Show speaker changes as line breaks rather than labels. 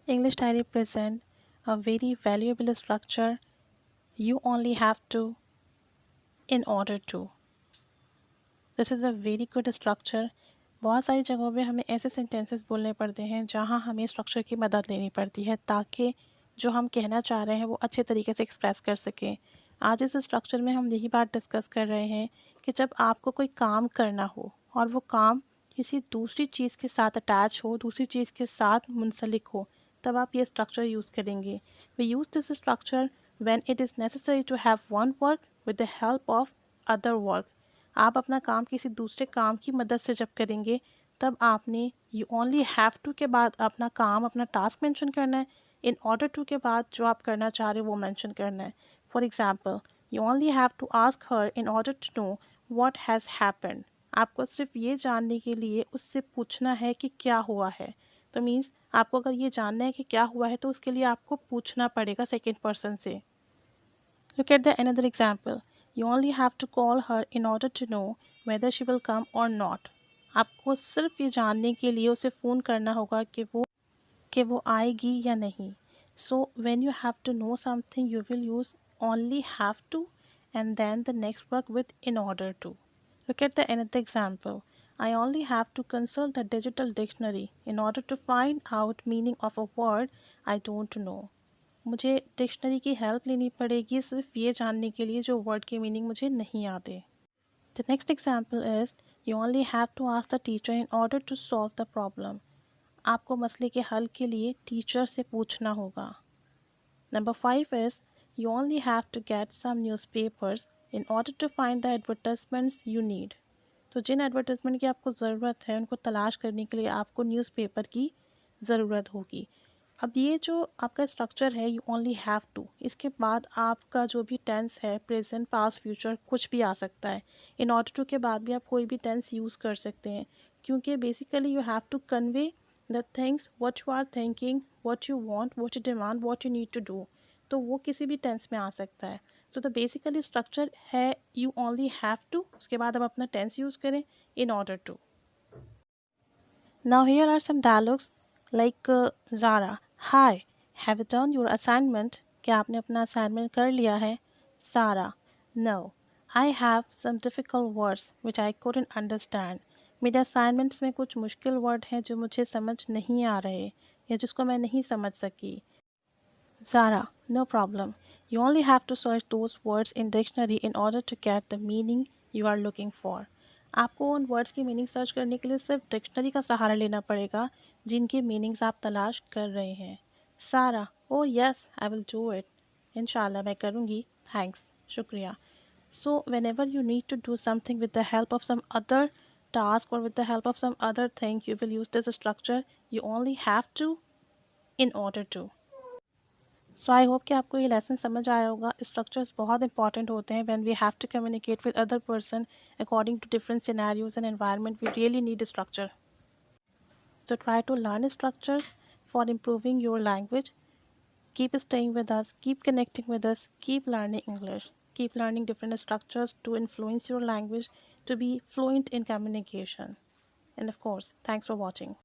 English Diary present a very valuable structure you only have to in order to. This is a very good structure. बहुत सारी जगहों पे हमें ऐसे sentences बोलने पड़ते हैं जहाँ हमें स्ट्रक्चर की मदद लेनी पड़ती है ताकि जो हम कहना चाह रहे हैं वो अच्छे तरीके से एक्सप्रेस कर सकें। आज इस स्ट्रक्चर में हम यही बात डिस्कस कर रहे हैं कि जब आपको कोई काम करना हो और वो काम किसी दूसरी चीज़ के साथ अटैच हो, दूसरी चीज़ के साथ मुंसलिक हो, तब आप ये स्ट्रक्चर यूज़ करेंगे। We use this structure when it is necessary to have one work with the help of other work. आप अपना काम किसी दूसरे काम की मदद से जब करेंगे तब आपने यू ओनली हैव टू के बाद अपना काम, अपना टास्क मेंशन करना है। इन ऑर्डर टू के बाद जो आप करना चाह रहे हो वो मेंशन करना है। For example, you only have to ask her in order to know what has happened. आपको सिर्फ ये जानने के लिए उससे पूछना है कि क्या हुआ है। तो मीन्स आपको अगर ये जानना है कि क्या हुआ है तो उसके लिए आपको पूछना पड़ेगा सेकेंड पर्सन से। Look at the another example. You only have to call her in order to know whether she will come or not. आपको सिर्फ ये जानने के लिए उसे फ़ोन करना होगा कि वो आएगी या नहीं. So when you have to know something, you will use only have to and then the next work with in order to. Look at the another example. I only have to consult the digital dictionary in order to find out meaning of a word I don't know. मुझे dictionary की help लेनी पड़ेगी सिर्फ ये जानने के लिए जो वर्ड के मीनिंग मुझे नहीं आते। The next example is you only have to ask the teacher in order to solve the problem. आपको मसले के हल के लिए टीचर से पूछना होगा। Number 5 is you only have to get some newspapers in order to find the advertisements you need. तो जिन एडवर्टाइजमेंट की आपको ज़रूरत है उनको तलाश करने के लिए आपको न्यूज़पेपर की ज़रूरत होगी। अब ये जो आपका स्ट्रक्चर है यू ओनली हैव टू, इसके बाद आपका जो भी टेंस है प्रेजेंट पास्ट फ्यूचर कुछ भी आ सकता है। इन ऑर्डर टू के बाद भी आप कोई भी टेंस यूज़ कर सकते हैं क्योंकि basically you have to convey the things what you are thinking, what you want, what you demand, what you need to do. तो वो किसी भी टेंस में आ सकता है। सो द बेसिकली स्ट्रक्चर है यू ओनली हैव टू, उसके बाद आप अपना टेंस यूज़ करें in order to. Now here are some dialogues like Zara, Hi, have you done your assignment? क्या आपने अपना assignment कर लिया है? Sarah, No, I have some difficult words which I couldn't understand. मेरे assignments में कुछ मुश्किल word हैं जो मुझे समझ नहीं आ रहे या जिसको मैं नहीं समझ सकी. Zara, no problem. You only have to search those words in dictionary in order to get the meaning you are looking for. आपको उन वर्ड्स की मीनिंग सर्च करने के लिए सिर्फ डिक्शनरी का सहारा लेना पड़ेगा जिनकी मीनिंग्स आप तलाश कर रहे हैं। सारा, ओ yes I will do it. इंशाल्लाह मैं करूँगी। थैंक्स, शुक्रिया। So whenever you need to do something with the help of some other task or with the help of some other thing, you will use this structure. You only have to in order to. So I hope कि आपको ये lesson समझ आया होगा। Structures बहुत important होते हैं when we have to communicate with other person according to different scenarios and environment we really need structure. So try to learn structures for improving your language. Keep staying with us, keep connecting with us, keep learning English. Keep learning different structures to influence your language to be fluent in communication. And of course, thanks for watching.